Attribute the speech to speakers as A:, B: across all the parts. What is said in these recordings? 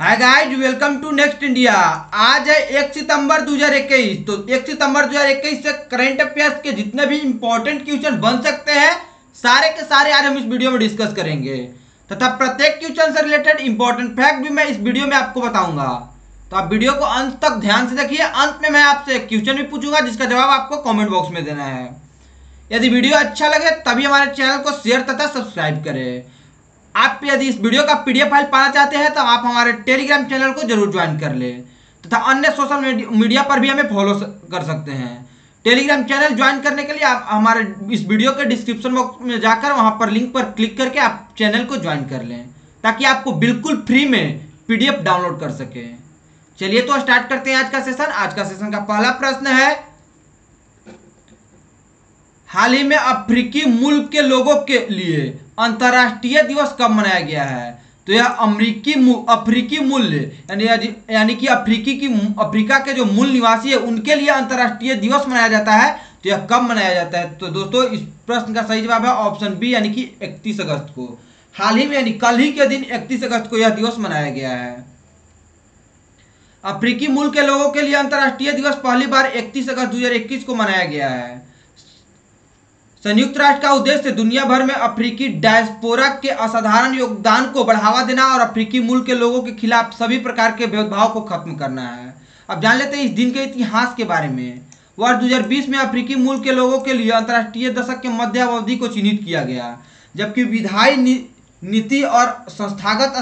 A: Hi guys, welcome to next India. आज है 1 सितंबर 2021। तो 1 सितंबर 2021 से करंट अफेयर्स के जितने भी इंपॉर्टेंट क्वेश्चन बन सकते हैं सारे के सारे आज हम इस वीडियो में डिस्कस करेंगे तथा प्रत्येक क्वेश्चन से रिलेटेड इंपॉर्टेंट फैक्ट भी मैं इस वीडियो में आपको बताऊंगा। तो आप वीडियो को अंत तक ध्यान से देखिए। अंत में मैं आपसे एक क्वेश्चन भी पूछूंगा जिसका जवाब आपको कॉमेंट बॉक्स में देना है। यदि वीडियो अच्छा लगे तभी हमारे चैनल को शेयर तथा सब्सक्राइब करें। आप यदि इस वीडियो का पीडीएफ फाइल पाना चाहते हैं तो आप हमारे टेलीग्राम चैनल को जरूर ज्वाइन कर लें तथा अन्य सोशल मीडिया पर भी हमें फॉलो कर सकते हैं। टेलीग्राम चैनल ज्वाइन करने के लिए आप हमारे इस वीडियो के डिस्क्रिप्शन बॉक्स में जाकर वहां पर लिंक पर क्लिक करके आप चैनल को ज्वाइन कर लें ताकि आपको बिल्कुल फ्री में पीडीएफ डाउनलोड कर सके। चलिए तो स्टार्ट करते हैं आज का सेशन। आज का सेशन का पहला प्रश्न है, हाल ही में अफ्रीकी मुल्क के लोगों के लिए अंतर्राष्ट्रीय दिवस कब मनाया गया है? तो यह अफ्रीकी मूल्य यानी कि अफ्रीका के जो मूल निवासी है उनके लिए अंतर्राष्ट्रीय दिवस मनाया जाता है। तो यह कब मनाया जाता है? तो दोस्तों इस प्रश्न का सही जवाब है ऑप्शन बी यानी कि 31 अगस्त को। हाल ही में यानी कल ही के दिन 31 अगस्त को यह दिवस मनाया गया है। अफ्रीकी मुल्क के लोगों के लिए अंतर्राष्ट्रीय दिवस पहली बार 31 अगस्त 2021 को मनाया गया है। संयुक्त राष्ट्र का उद्देश्य दुनिया भर में अफ्रीकी डायस्पोरा के असाधारण योगदान को बढ़ावा देना और अफ्रीकी मूल के लोगों के खिलाफ सभी प्रकार के भेदभाव को खत्म करना है। अब जान लेते हैं इस दिन के इतिहास के बारे में। वर्ष 2020 में अफ्रीकी मूल के लोगों के लिए अंतर्राष्ट्रीय दशक के मध्य अवधि को चिन्हित किया गया, जबकि विधायी नीति और संस्थागत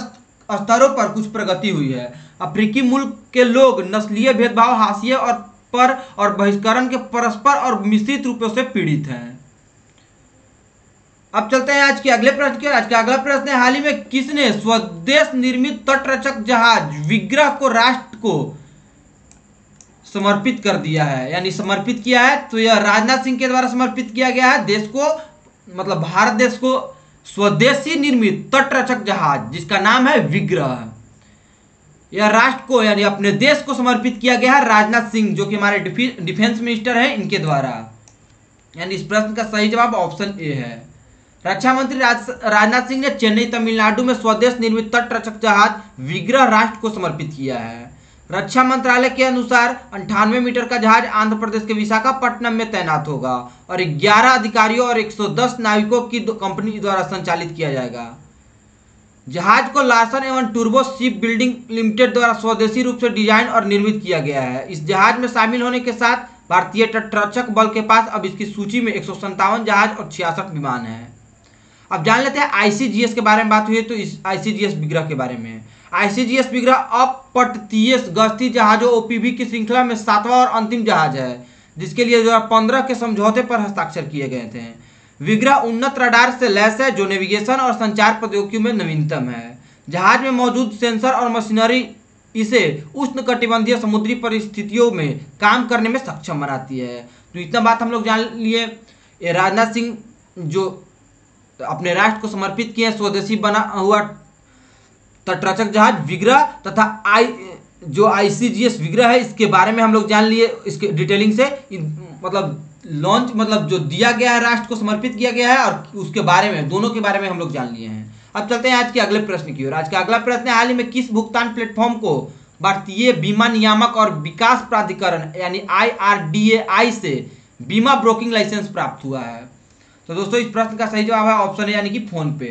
A: स्तरों पर कुछ प्रगति हुई है। अफ्रीकी मुल्क के लोग नस्लीय भेदभाव, हाशिए और बहिष्करण के परस्पर और मिश्रित रूपों से पीड़ित हैं। अब चलते हैं आज के अगले प्रश्न की। आज का अगला प्रश्न है, हाल ही में किसने स्वदेश निर्मित तटरक्षक जहाज विग्रह को राष्ट्र को समर्पित कर दिया है यानी समर्पित किया है? तो यह राजनाथ सिंह के द्वारा समर्पित किया गया है। देश को मतलब भारत देश को स्वदेशी निर्मित तटरक्षक जहाज जिसका नाम है विग्रह, यह राष्ट्र को यानी अपने देश को समर्पित किया गया है राजनाथ सिंह जो कि हमारे डिफेंस मिनिस्टर हैं इनके द्वारा। यानी इस प्रश्न का सही जवाब ऑप्शन ए है। रक्षा मंत्री राजनाथ सिंह ने चेन्नई तमिलनाडु में स्वदेश निर्मित तटरक्षक जहाज विग्रह राष्ट्र को समर्पित किया है। रक्षा मंत्रालय के अनुसार 98 मीटर का जहाज आंध्र प्रदेश के विशाखापट्टनम में तैनात होगा और 11 अधिकारियों और 110 नाविकों की कंपनी द्वारा संचालित किया जाएगा। जहाज को लार्सन एवं टूर्बो शिप बिल्डिंग लिमिटेड द्वारा स्वदेशी रूप से डिजाइन और निर्मित किया गया है। इस जहाज में शामिल होने के साथ भारतीय तटरक्षक बल के पास अब इसकी सूची में 157 जहाज और 66 विमान हैं। अब जान लेते हैं आईसीजीएस के बारे में बात हुई है तो इस आईसीजीएस विग्रह के बारे में। आईसीजीएस विग्रह अपतटीय गश्ती जहाजों ओपीवी की श्रृंखला में 7वां और अंतिम जहाज है जिसके लिए 2015 के समझौते पर हस्ताक्षर किए गए थे। विग्रह उन्नत रडार से लैस है जो नेविगेशन और संचार प्रौद्योगिकियों में नवीनतम है। जहाज में मौजूद सेंसर और मशीनरी इसे उष्णकटिबंधीय समुद्री परिस्थितियों में काम करने में सक्षम बनाती है। तो इतना बात हम लोग जान लिए। राजनाथ सिंह जो अपने राष्ट्र को समर्पित किए स्वदेशी बना हुआ तटरक्षक जहाज विग्रह तथा जो आईसीजीएस विग्रह है इसके बारे में हम लोग जान लिए इसके डिटेलिंग से। जो दिया गया है राष्ट्र को समर्पित किया गया है और उसके बारे में दोनों के बारे में हम लोग जान लिए हैं। अब चलते हैं आज के अगले प्रश्न की ओर। आज का अगला प्रश्न है, हाल ही में किस भुगतान प्लेटफॉर्म को भारतीय बीमा नियामक और विकास प्राधिकरण यानी IRDAI से बीमा ब्रोकिंग लाइसेंस प्राप्त हुआ है? तो दोस्तों इस प्रश्न का सही जवाब है ऑप्शन ए यानी कि फोन पे।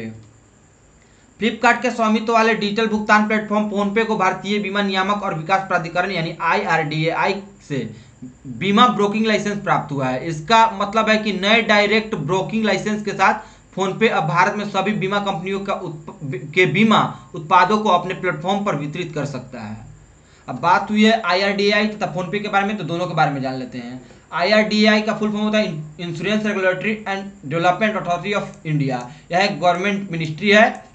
A: फ्लिपकार्ट के स्वामित्व वाले डिजिटल भुगतान प्लेटफॉर्म फोन पे को भारतीय बीमा नियामक और विकास प्राधिकरण यानी IRDAI से बीमा ब्रोकिंग लाइसेंस प्राप्त हुआ है। इसका मतलब है कि नए डायरेक्ट ब्रोकिंग लाइसेंस के साथ फोन पे अब भारत में सभी बीमा कंपनियों के बीमा उत्पादों को अपने प्लेटफॉर्म पर वितरित कर सकता है। अब बात हुई है IRDAI तथा फोन पे के बारे में तो दोनों के बारे में जान लेते हैं। IRDAI का फुल फॉर्म होता है insurance regulatory and development authority of India. यह एक गवर्नमेंट मिनिस्ट्री है।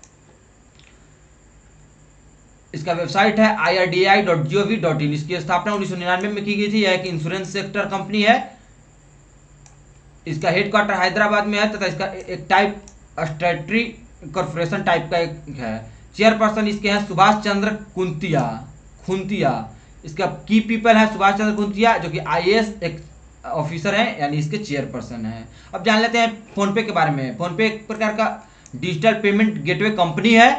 A: इसका वेबसाइट है irdi.gov.in। इसकी स्थापना 1999 में की गई थी। यह एक इंश्योरेंस सेक्टर कंपनी है। इसका हेडक्वार्टर हैदराबाद में है तथा इसका एक टाइप स्टैट्यूटरी कॉर्पोरेशन टाइप का एक है। चेयरपर्सन इसके हैं सुभाष चंद्र खुंतिया। इसका की पीपल है सुभाष चंद्र खुंतिया जो कि IAS एक ऑफिसर है यानी इसके चेयरपर्सन है। अब जान लेते हैं फोन पे के बारे में। फोन पे एक प्रकार का डिजिटल पेमेंट गेटवे कंपनी है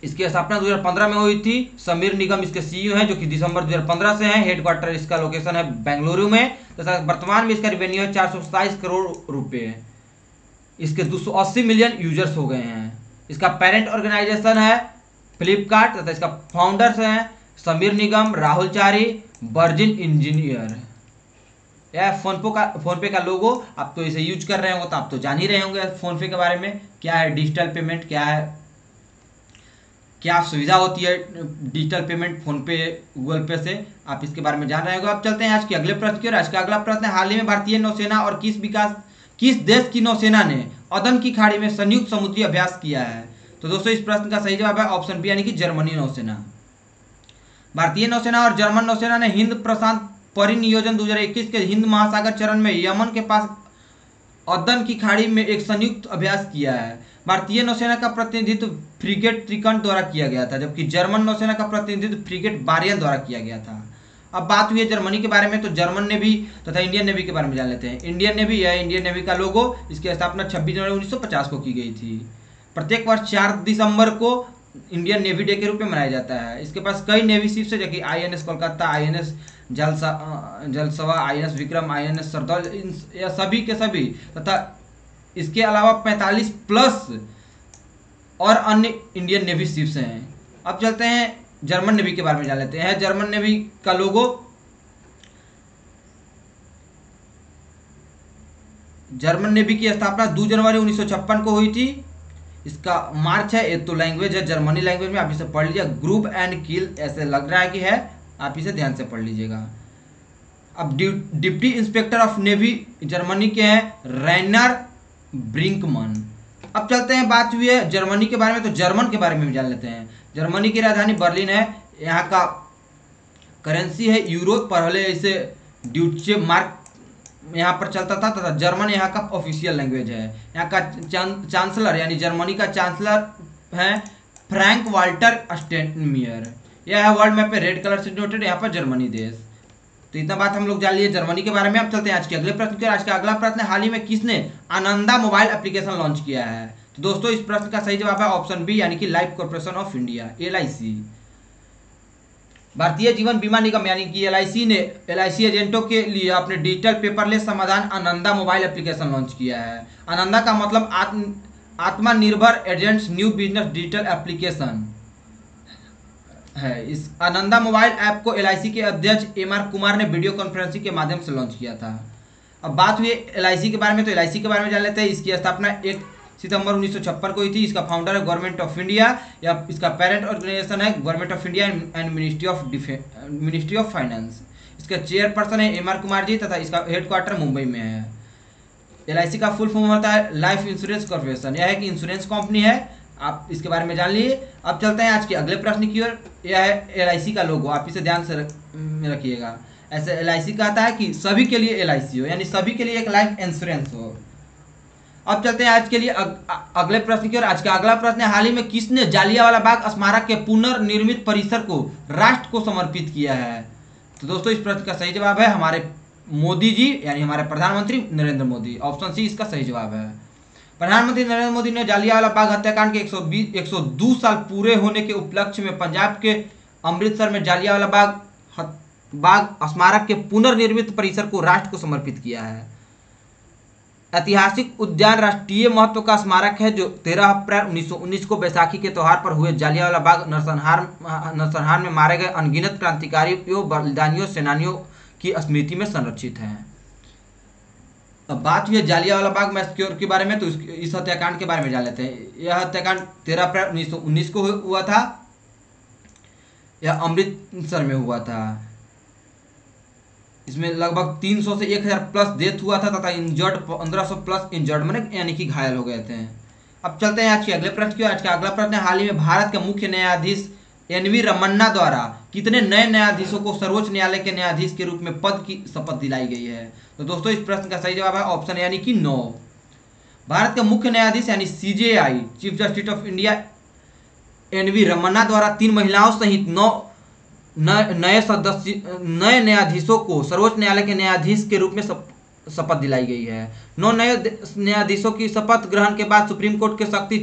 A: इसकी स्थापना 2015 में हुई थी। समीर निगम इसके सीईओ हैं, जो कि दिसंबर 2015 से हैं। हेडक्वार्टर इसका लोकेशन है बेंगलुरु में तथा वर्तमान में इसका रेवेन्यू है 427 करोड़ रुपए। इसके 280 मिलियन यूजर्स हो गए हैं। इसका पेरेंट ऑर्गेनाइजेशन है फ्लिपकार्ट तथा इसका फाउंडर्स हैं समीर निगम, राहुल चारी, वर्जिन इंजीनियर। यह फोनपे का लोगो, आप तो इसे यूज कर रहे होंगे तो आप तो जान ही रहे होंगे फोनपे के बारे में, क्या है डिजिटल पेमेंट, क्या है, क्या सुविधा होती है डिजिटल पेमेंट फोनपे गूगल पे से, आप इसके बारे में जान रहे होंगे। अब चलते हैं आज के अगले प्रश्न की ओर। आज का अगला प्रश्न है, हाल ही में भारतीय नौसेना और किस देश की नौसेना ने अदन की खाड़ी में संयुक्त समुद्री अभ्यास किया है? तो दोस्तों इस प्रश्न का सही जवाब है ऑप्शन बी, यानी कि जर्मनी नौसेना। भारतीय नौसेना और जर्मन नौसेना ने हिंद प्रशांत परिनियोजन 2021 के हिंद महासागर चरण में यमन के पास अदन की खाड़ी में एक संयुक्त अभ्यास किया है। भारतीय नौसेना का प्रतिनिधित्व फ्रिगेट त्रिकंठ द्वारा किया गया था, जबकि जर्मन नौसेना का प्रतिनिधित्व फ्रिगेट बारियन द्वारा किया गया था। अब बात हुई है जर्मनी के बारे में, तो जर्मन नेवी तथा इंडियन नेवी के बारे में जान लेते हैं। इंडियन नेवी या इंडियन नेवी का लोगो, इसकी स्थापना 26 जनवरी 1950 को की गई थी। प्रत्येक वर्ष 4 दिसंबर को इंडियन नेवी डे के रूप में मनाया जाता है। इसके पास कई नेवी शिप्स है, जबकि INS Kolkata, INS जलसवा, INS Vikram, INS सरदौल, यह सभी के सभी तथा इसके अलावा 45 प्लस और अन्य इंडियन नेवी शिप्स हैं। अब चलते हैं जर्मन नेवी के बारे में जान लेते हैं। जर्मन नेवी का लोगो, जर्मन नेवी की स्थापना 2 जनवरी 1956 को हुई थी। इसका मार्च है, एक तो लैंग्वेज है जर्मनी लैंग्वेज में, आप इसे पढ़ लीजिए, ग्रुप एंड किल ऐसे लग रहा है कि है, आप इसे ध्यान से पढ़ लीजिएगा। अब deputy inspector of navy Germany के हैं रैनर ब्रिंकमन। अब चलते हैं, बात हुई है जर्मनी के बारे में, तो जर्मन के बारे में भी जान लेते हैं। जर्मनी की राजधानी बर्लिन है। यहाँ का करेंसी है यूरो, पहले इसे ड्यूचे मार्क यहाँ पर चलता था तथा जर्मन यहाँ का ऑफिशियल लैंग्वेज है। यहाँ का चांसलर यानी जर्मनी का चांसलर है फ्रैंक वाल्टर स्टेनमियर। यह है वर्ल्ड मैप पे रेड कलर से नोटेड, यहाँ पर जर्मनी देश। तो इतना बात हम लोग जान लिए जर्मनी के बारे में। अब चलते हैं आज के अगले प्रश्न की। आज का अगला प्रश्न है, हाल ही में किसने आनंदा मोबाइल एप्लीकेशन लॉन्च किया है? तो दोस्तों इस प्रश्न का सही जवाब है ऑप्शन बी, यानी कि life corporation of India, LIC। Bharatiya Jeevan बीमा निगम यानी कि LIC ने LIC एजेंटों के लिए अपने डिजिटल पेपरलेस समाधान आनंदा मोबाइल एप्लीकेशन लॉन्च किया है। आनंदा का मतलब आत्मनिर्भर agents new business digital application है। इस आनंदा मोबाइल ऐप को LIC के अध्यक्ष MR कुमार ने वीडियो कॉन्फ्रेंसिंग के माध्यम से लॉन्च किया था। अब बात हुई LIC के बारे में, तो LIC के बारे में जान लेते हैं। इसकी स्थापना 1 सितंबर 1956 को हुई थी। इसका फाउंडर है गवर्नमेंट ऑफ इंडिया, या इसका पेरेंट ऑर्गेनाइजेशन है government of India and ministry of finance. इसका चेयरपर्सन है MR कुमार जी तथा इसका हेडक्वार्टर मुंबई में है। LIC का फुल फॉर्म होता है लाइफ इंश्योरेंस कॉर्पोरेशन। यह एक इंश्योरेंस कंपनी है, आप इसके बारे में जान लिए। अब चलते हैं आज के अगले प्रश्न की ओर। यह है LIC का लोगो, आप इसे ध्यान से रखिएगा। ऐसे LIC कहता है कि सभी के लिए LIC हो, यानी सभी के लिए एक लाइफ इंश्योरेंस हो। अब चलते हैं आज के लिए अगले प्रश्न की ओर। आज का अगला प्रश्न है, हाल ही में किसने जालियांवाला बाग स्मारक के पुनर्निर्मित परिसर को राष्ट्र को समर्पित किया है? तो दोस्तों इस प्रश्न का सही जवाब है हमारे मोदी जी, यानी हमारे प्रधानमंत्री नरेंद्र मोदी। ऑप्शन सी इसका सही जवाब है। प्रधानमंत्री नरेंद्र मोदी ने जालियांवाला बाग हत्याकांड के 102 साल पूरे होने के उपलक्ष्य में पंजाब के अमृतसर में जालियांवाला बाग स्मारक के पुनर्निर्मित परिसर को राष्ट्र को समर्पित किया है। ऐतिहासिक उद्यान राष्ट्रीय महत्व का स्मारक है, जो 13 अप्रैल 1919 को बैसाखी के त्यौहार पर हुए जालियांवाला बाग नरसंहार में मारे गए अनगिनत क्रांतिकारियों, बलिदानियों, सेनानियों की स्मृति में संरक्षित है। अब बात हुई है जालियांवाला बाग मैसेक्योर के बारे में, तो इस हत्याकांड के बारे में जान लेते हैं। यह हत्याकांड 13 अप्रैल 1919 को हुआ था। यह अमृतसर में हुआ था। इसमें लगभग 300 से 1000 प्लस डेथ हुआ था तथा इंजर्ड 1500 प्लस इंजर्ड माने यानी कि घायल हो गए थे। अब चलते हैं आज के अगले प्रश्न की। आज का अगला प्रश्न है, हाल ही में भारत के मुख्य न्यायाधीश NV रमन्ना द्वारा कितने नए न्यायाधीशों को सर्वोच्च न्यायालय के न्यायाधीश के रूप में पद की शपथ दिलाई गई है? तो दोस्तों इस प्रश्न का सही जवाब है ऑप्शन यानी कि 9। भारत के मुख्य न्यायाधीश यानी CJI chief justice of India NV Ramana द्वारा 3 महिलाओं सहित 9 नए न्यायाधीशों को सर्वोच्च न्यायालय के न्यायाधीश के रूप में शपथ दिलाई गई है। 9 नए न्यायाधीशों की शपथ ग्रहण के बाद सुप्रीम कोर्ट की शक्ति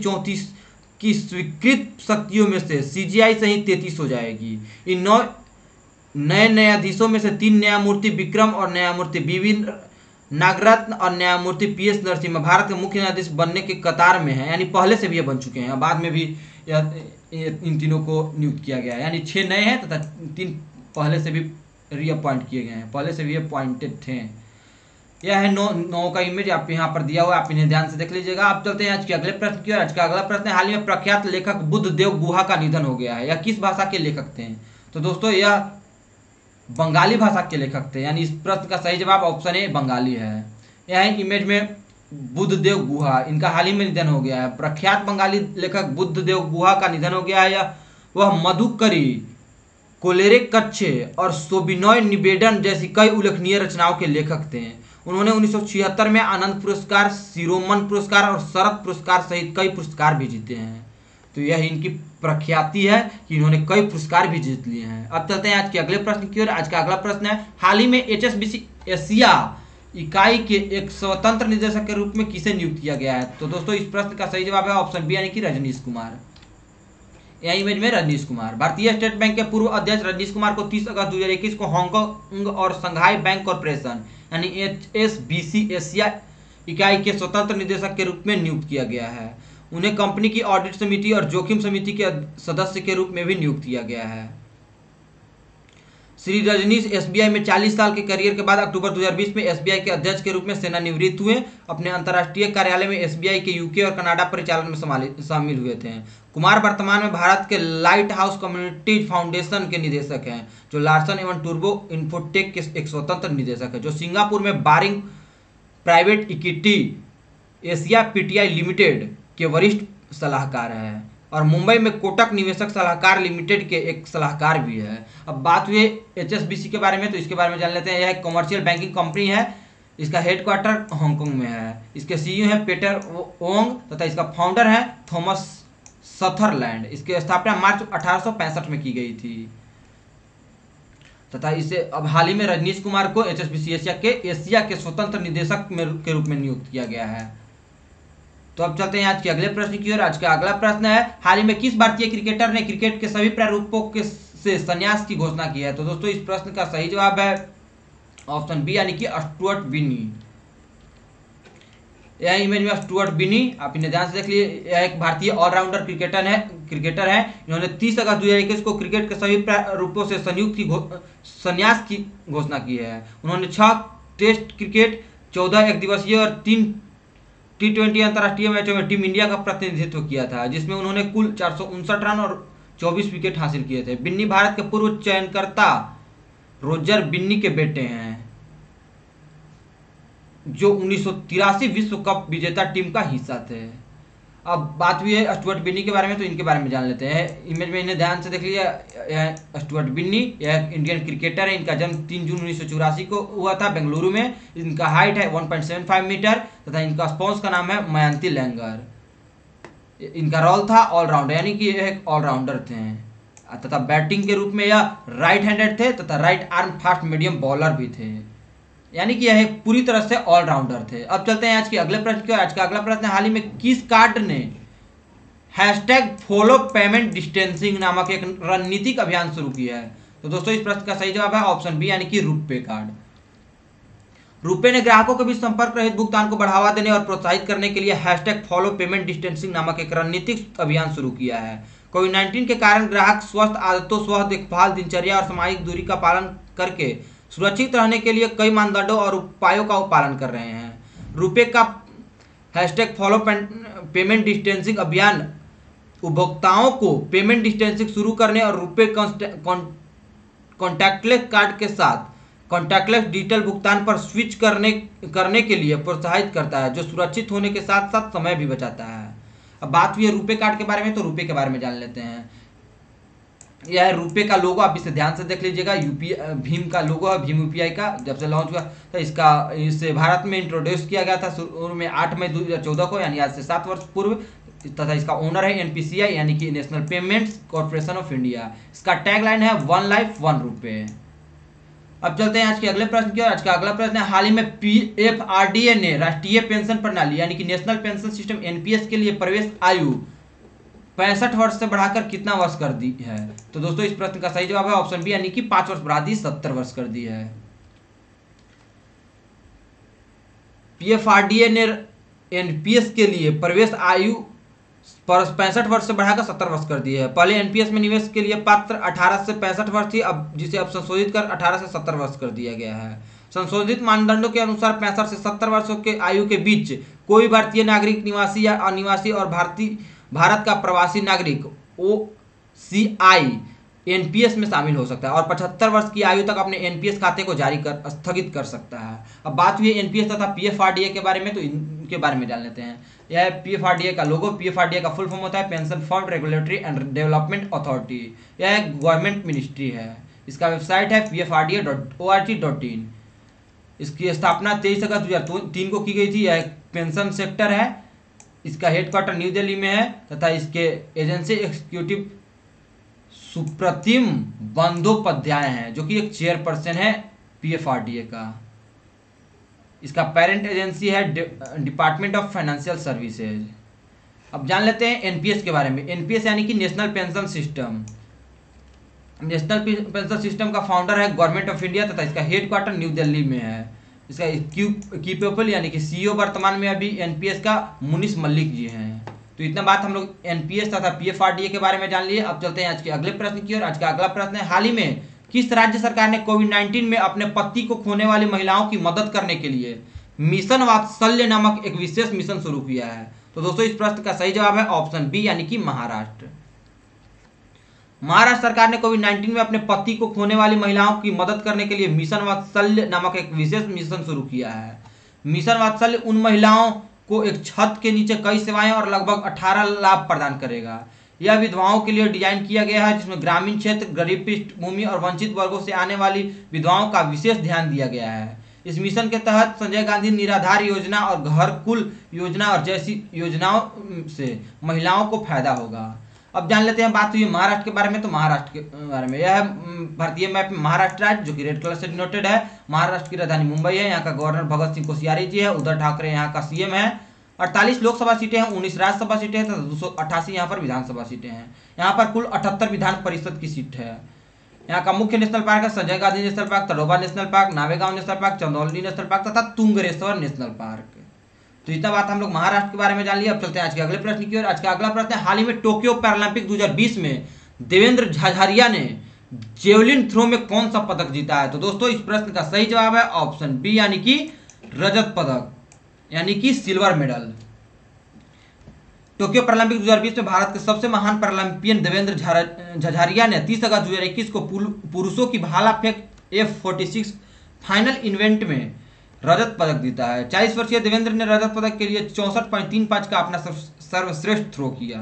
A: की स्वीकृत शक्तियों में से सीजीआई सहित 33 हो जाएगी। इन 9 नए न्यायाधीशों में से 3 न्यायमूर्ति विक्रम और न्यायमूर्ति बीवी नागरत्न और न्यायमूर्ति पीएस नरसिम्हा भारत के मुख्य न्यायाधीश बनने के कतार में हैं, यानी पहले से भी ये बन चुके हैं, बाद में भी इन तीनों को नियुक्त किया गया है। यानी 6 नए हैं तथा 3 पहले से भी रीअपॉइंट किए गए हैं, पहले से भी अपॉइंटेड थे। यह है 9 का इमेज आप यहाँ पर दिया हुआ है, आप इन्हें ध्यान से देख लीजिएगा। आप चलते हैं आज के अगले प्रश्न की ओर। आज का अगला प्रश्न है, हाल ही में प्रख्यात लेखक बुद्धदेव गुहा का निधन हो गया है। यह किस भाषा के लेखक थे? तो दोस्तों यह बंगाली भाषा के लेखक थे, यानी इस प्रश्न का सही जवाब ऑप्शन ए बंगाली है। यह इमेज में बुद्धदेव गुहा, इनका हाल ही में निधन हो गया है। प्रख्यात बंगाली लेखक बुद्धदेव गुहा का निधन हो गया है। वह मधुकरी, कोलेरे कच्छे और सोबिनॉय निवेदन जैसी कई उल्लेखनीय रचनाओं के लेखक थे। उन्होंने 1976 में आनंद पुरस्कार, शिरोमन पुरस्कार और शरद पुरस्कार सहित कई पुरस्कार भी जीते हैं। तो यह इनकी प्रख्याति है कि इन्होंने कई पुरस्कार भी जीत लिए हैं। अब चलते हैं आज के अगले प्रश्न की ओर। आज का अगला प्रश्न है, हाल ही में एचएसबीसी एशिया इकाई के एक स्वतंत्र निदेशक के रूप में किसे नियुक्त किया गया है? तो दोस्तों इस प्रश्न का सही जवाब है ऑप्शन बी, यानी कि रजनीश कुमार। यह इमेज में रजनीश कुमार। भारतीय स्टेट बैंक के पूर्व अध्यक्ष रजनीश कुमार को 30 अगस्त 2021 को हांगकांग और संघाई बैंक कॉरपोरेशन यानी एचएसबीसी एशिया इकाई के स्वतंत्र निदेशक के रूप में नियुक्त किया गया है। उन्हें कंपनी की ऑडिट समिति और जोखिम समिति के सदस्य के रूप में भी नियुक्त किया गया है। श्री रजनीश एसबीआई में 40 साल के करियर के बाद अक्टूबर 2020 में एसबीआई के अध्यक्ष के रूप में सेवानिवृत्त हुए। अपने अंतर्राष्ट्रीय कार्यालय में एसबीआई के यूके और कनाडा परिचालन में शामिल हुए थे। कुमार वर्तमान में भारत के लाइट हाउस कम्युनिटी फाउंडेशन के निदेशक हैं, जो लार्सन एवं टूर्बो इन्फोटेक के एक स्वतंत्र निदेशक है, जो सिंगापुर में Baring private equity Asia PTI limited के वरिष्ठ सलाहकार हैं और मुंबई में कोटक निवेशक सलाहकार लिमिटेड के एक सलाहकार भी है। अब बात हुई एचएसबीसी के बारे में, तो इसके बारे में जान लेते हैं। यह एक कमर्शियल बैंकिंग कंपनी है, इसका हेडक्वार्टर हांगकांग में है। इसके सीईओ हैं पीटर ओंग तथा इसका फाउंडर है थॉमस सथरलैंड। इसकी स्थापना मार्च 1865 में की गई थी तथा इसे अब हाल ही में रजनीश कुमार को एचएसबीसी एशिया के स्वतंत्र निदेशक के रूप में नियुक्त किया गया है। तो अब चलते हैं आज के अगले प्रश्न की ओर। आज का अगला प्रश्न है, हाल ही में किस भारतीय क्रिकेटर ने क्रिकेट के सभी प्रारूपों से संन्यास की घोषणा की है? तो दोस्तों इस प्रश्न का सही जवाब है ऑप्शन बी, यानी कि स्टुअर्ट बिनी। यह इमेज में स्टुअर्ट बिनी, आप इन्हें ध्यान से देख लीजिए। यह एक भारतीय ऑलराउंडर क्रिकेटर है। इन्होंने 30 अगस्त 2021 को क्रिकेट के सभी प्रारूपों से संन्यास की घोषणा की है। उन्होंने 6 टेस्ट क्रिकेट, 14 एकदिवसीय और 3 T20 अंतर्राष्ट्रीय मैचों में टीम इंडिया का प्रतिनिधित्व किया था, जिसमें उन्होंने कुल 459 रन और 24 विकेट हासिल किए थे। बिन्नी भारत के पूर्व चयनकर्ता रोजर बिन्नी के बेटे हैं, जो 1983 विश्व कप विजेता टीम का हिस्सा थे। अब बात हुई है स्टुअर्ट बिन्नी के बारे में, तो इनके बारे में जान लेते हैं। इमेज में इन्हें ध्यान से देख लीजिए। स्टुअर्ट बिन्नी यह इंडियन क्रिकेटर है। इनका जन्म 3 जून 1984 को हुआ था बेंगलुरु में। इनका हाइट है 1.75 मीटर तथा इनका स्पॉन्स का नाम है मयंती लैंगर। इनका रोल था ऑलराउंडर, यानी कि यह एक ऑलराउंडर थे तथा बैटिंग के रूप में यह राइट हैंडेड थे तथा right arm fast medium bowler भी थे, यानी कि यह पूरी तरह से ऑलराउंडर थे। अब चलते हैं आज के अगले प्रश्न की ओर। आज का अगला प्रश्न, हाल ही में किस कार्ड ने #फॉलो पेमेंट डिस्टेंसिंग नामक एक रणनीतिक अभियान शुरू किया है? तो दोस्तों इस प्रश्न का सही जवाब है ऑप्शन बी, यानी कि रुपे कार्ड। रुपे ने ग्राहकों के बीच संपर्क रहित भुगतान को बढ़ावा देने और प्रोत्साहित करने के लिए #फॉलो पेमेंट डिस्टेंसिंग नामक एक रणनीतिक अभियान शुरू किया है। कोविड-19 के कारण ग्राहक स्वस्थ आदतों, स्व देखभाल, दिनचर्या और सामाजिक दूरी का पालन करके सुरक्षित रहने के लिए कई मानदंडों और उपायों का पालन कर रहे हैं। रुपे का #फॉलो पेमेंट डिस्टेंसिंग अभियान उपभोक्ताओं को पेमेंट डिस्टेंसिंग शुरू करने और रुपे कॉन्टैक्टलेस कार्ड के साथ कॉन्टैक्टलेस डिजिटल भुगतान पर स्विच करने के लिए प्रोत्साहित करता है, जो सुरक्षित होने के साथ साथ समय भी बचाता है। अब बात हुई है रुपे कार्ड के बारे में, तो रुपे के बारे में जान लेते हैं। यह रुपे का लोगो, आप इसे ध्यान से देख लीजिएगा। भीम का लोगो है, भीम यूपीआई का। जब से लॉन्च हुआ तो इसे भारत में इंट्रोड्यूस किया गया था शुरू में 8 मई 2014 को, यानी आज से 7 वर्ष पूर्व। तथा इसका ओनर है एनपीसीआई, यानी कि national payments corporation of India. इसका टैगलाइन है 1 लाइफ 1 रुपए। अब चलते हैं आज के अगले प्रश्न की ओर। आज का अगला प्रश्न है, हाल ही में पीएफआरडीए ने राष्ट्रीय पेंशन प्रणाली यानी कि नेशनल पेंशन सिस्टम एनपीएस के लिए प्रवेश आयु 65 वर्ष से बढ़ाकर कितना वर्ष कर दी है? तो दोस्तों इस प्रश्न का सही जवाब है ऑप्शन बी, यानी कि 5 वर्ष बढ़ा दी, 70 वर्ष कर दी है। पीएफआरडीए ने एनपीएस के लिए प्रवेश आयु 65 वर्ष से बढ़ाकर 70 वर्ष कर दी है। पहले एनपीएस में निवेश के लिए पात्र 18 से 65 वर्ष थी, अब जिसे अब संशोधित कर 18 से 70 वर्ष कर दिया गया है। संशोधित मानदंडों के अनुसार 65 से 70 वर्षों के आयु के बीच कोई भारतीय नागरिक, निवासी या अनिवासी और भारत का प्रवासी नागरिक ओसीआई एनपीएस में शामिल हो सकता है और 75 वर्ष की आयु तक अपने एनपीएस खाते को स्थगित कर सकता है। अब बात हुई एनपीएस तथा पीएफआरडीए के बारे में, तो इनके बारे में जान लेते हैं। यह है पीएफआरडीए का लोगो। पीएफआरडीए का फुल फॉर्म होता है pension fund regulatory and development authority. यह एक गवर्नमेंट मिनिस्ट्री है। इसका वेबसाइट है pfrda.org.in। इसकी स्थापना 23 अगस्त 2003 को की गई थी। यह पेंशन सेक्टर है। इसका हेडक्वार्टर न्यू दिल्ली में है तथा इसके एजेंसी एग्जीक्यूटिव सुप्रतिम बंदोपाध्याय हैं, जो कि एक चेयरपर्सन है पीएफआरडीए का। इसका पेरेंट एजेंसी है डिपार्टमेंट ऑफ फाइनेंशियल सर्विसेज। अब जान लेते हैं एनपीएस के बारे में। एनपीएस यानी कि national pension system. National pension system का फाउंडर है गवर्नमेंट ऑफ इंडिया तथा इसका हेडक्वार्टर न्यू दिल्ली में है। इसका की पीपल यानी कि सीईओ वर्तमान में अभी एनपीएस का मुनीश मल्लिक जी हैं। तो इतना बात हम लोग एनपीएस तथा पीएफआरडीए के बारे में जान लिए। अब चलते हैं आज के अगले प्रश्न की ओर। आज का अगला प्रश्न है, हाल ही में किस राज्य सरकार ने कोविड-19 में अपने पति को खोने वाली महिलाओं की मदद करने के लिए मिशन वात्सल्य नामक एक विशेष मिशन शुरू किया है? तो दोस्तों इस प्रश्न का सही जवाब है ऑप्शन बी, यानी कि महाराष्ट्र। महाराष्ट्र सरकार ने कोविड-19 में अपने पति को खोने वाली महिलाओं की मदद करने के लिए मिशन वात्सल्य नामक एक विशेष मिशन शुरू किया है। मिशन वात्सल्य उन महिलाओं को एक छत के नीचे कई सेवाएं और लगभग 18 लाभ प्रदान करेगा। यह विधवाओं के लिए डिजाइन किया गया है, जिसमें ग्रामीण क्षेत्र, गरीब पृष्ठभूमि और वंचित वर्गों से आने वाली विधवाओं का विशेष ध्यान दिया गया है। इस मिशन के तहत संजय गांधी निराधार योजना और घर कुल योजना और जैसी योजनाओं से महिलाओं को फायदा होगा। अब जान लेते हैं, बात हुई महाराष्ट्र के बारे में, तो महाराष्ट्र के बारे में यह भारतीय मैप में महाराष्ट्र राज्य, जो कि रेड कलर से डिनोटेड है। महाराष्ट्र की राजधानी मुंबई है। यहाँ का गवर्नर भगत सिंह कोश्यारी जी है। उद्धव ठाकरे यहाँ का सीएम है। 48 लोकसभा सीटें हैं, 19 राज्यसभा सीटें हैं तथा 288 यहाँ पर विधानसभा सीटें हैं। यहाँ पर कुल 78 विधान परिषद की सीट है। यहाँ का मुख्य नेशनल पार्क है Sanjay Gandhi National Park, Tadoba National Park, Navegaon National Park, Chandoli National Park तथा तुंगरेश्वर नेशनल पार्क। तो इतना बात हम लोग महाराष्ट्र के बारे में जान लिया। अब चलते हैं आज के अगले प्रश्न की ओर। आज का अगला प्रश्न है, हाल ही में टोक्यो पैरालंपिक 2020 में देवेंद्र झाझरिया ने जेवलिन थ्रो में कौन सा पदक जीता है? तो दोस्तों इस प्रश्न का सही जवाब है ऑप्शन बी, यानी कि रजत पदक, यानी कि सिल्वर मेडल। टोक्यो पैरालंपिक 2020 में भारत के सबसे महान पैरालंपियन देवेंद्र झाझरिया ने 30 अगस्त 2021 को पुरुषों की भाला फेंक F46 फाइनल इवेंट में रजत पदक जीता है। 40 वर्षीय देवेंद्र ने रजत पदक के लिए 64.35 का अपना सर्वश्रेष्ठ थ्रो किया।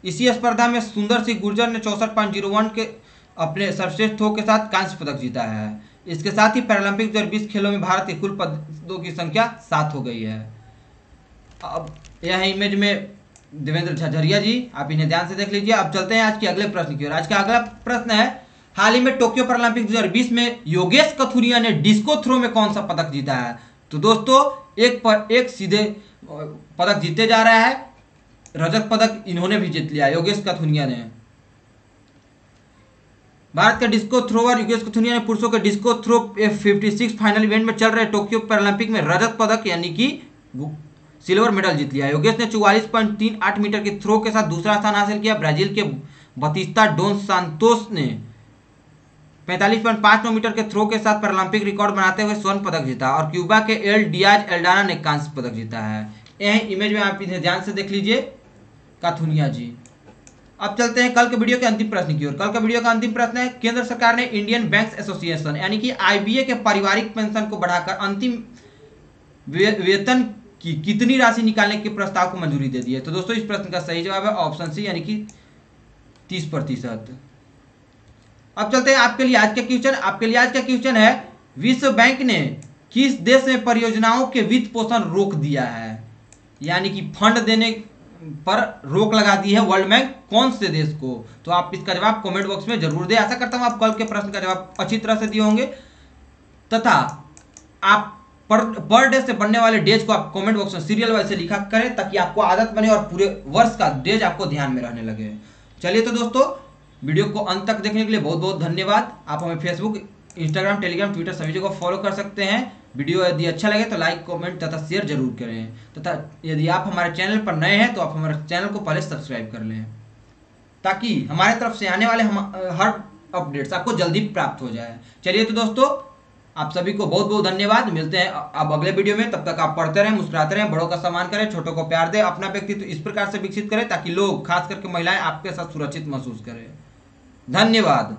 A: इसी स्पर्धा में सुंदर सिंह गुर्जर ने 64.01 के अपने सर्वश्रेष्ठ थ्रो के साथ कांस्य पदक जीता है। इसके साथ ही पैरालंपिक 2020 खेलों में भारत के कुल पदकों की संख्या 7 हो गई है। अब यह इमेज में देवेंद्र झाझरिया जी, आप इन्हें ध्यान से देख लीजिए। अब चलते हैं आज के अगले प्रश्न की ओर। आज का अगला प्रश्न है, हाल ही में टोक्यो पैरालंपिक 2020 में योगेश कथुरिया ने डिस्को थ्रो में कौन सा पदक जीता है? तो दोस्तों एक पर एक सीधे पदक जीते जा रहा है। रजत पदक इन्होंने भी जीत लिया, योगेश कथुरिया ने। भारत के डिस्को थ्रोवर योगेश कथुरिया ने पुरुषों के disco throw F56 final event में चल रहे टोक्यो पैरालंपिक में रजत पदक यानी कि सिल्वर मेडल जीत लिया। योगेश ने 44.38 मीटर के थ्रो के साथ दूसरा स्थान हासिल किया। ब्राजील के बतिस्ता डोस सांतोस ने 45.59 मीटर के थ्रो के साथ पैरालंपिक रिकॉर्ड बनाते हुए स्वर्ण पदक जीता और क्यूबा के एल डियाज एल्डाना ने कांस्य पदक जीता है। यह इमेज में आप इन्हें ध्यान से देख लीजिए, काथुनिया जी। अब चलते हैं कल के वीडियो के अंतिम प्रश्न की ओर। कल का वीडियो का अंतिम प्रश्न है, केंद्र सरकार ने इंडियन बैंक्स एसोसिएशन यानी कि आईबीए के पारिवारिक पेंशन को बढ़ाकर अंतिम वेतन की कितनी राशि निकालने के प्रस्ताव को मंजूरी दे दी है? तो दोस्तों इस प्रश्न का सही जवाब है ऑप्शन सी, यानी कि 30%। अब चलते हैं आपके लिए आज का क्वेश्चन। आपके लिए आज का क्वेश्चन है, विश्व बैंक ने किस देश में परियोजनाओं के वित्त पोषण रोक दिया है? यानी कि फंड देने पर रोक लगा दी है वर्ल्ड बैंक कौन से देश को? तो आप इसका जवाब कमेंट बॉक्स में जरूर दें। आशा करता हूं आप कल के प्रश्न का जवाब अच्छी तरह से दिए होंगे तथा आप पर डे से बनने वाले डेज को आप कमेंट बॉक्स में सीरियल वाइज से लिखा करें, ताकि आपको आदत बने और पूरे वर्ष का डेज आपको ध्यान में रहने लगे। चलिए तो दोस्तों, वीडियो को अंत तक देखने के लिए बहुत बहुत धन्यवाद। आप हमें फेसबुक, इंस्टाग्राम, टेलीग्राम, ट्विटर सभी जगह फॉलो कर सकते हैं। वीडियो यदि अच्छा लगे तो लाइक, कमेंट तथा शेयर जरूर करें, तथा यदि आप हमारे चैनल पर नए हैं तो आप हमारे चैनल को पहले सब्सक्राइब कर लें, ताकि हमारे तरफ से आने वाले हर अपडेट्स आपको जल्दी प्राप्त हो जाए। चलिए तो दोस्तों, आप सभी को बहुत बहुत धन्यवाद। मिलते हैं अब अगले वीडियो में। तब तक आप पढ़ते रहें, मुस्कुराते रहें, बड़ों का सम्मान करें, छोटों को प्यार दें, अपना व्यक्तित्व इस प्रकार से विकसित करें ताकि लोग, खास करके महिलाएं, आपके साथ सुरक्षित महसूस करें। धन्यवाद।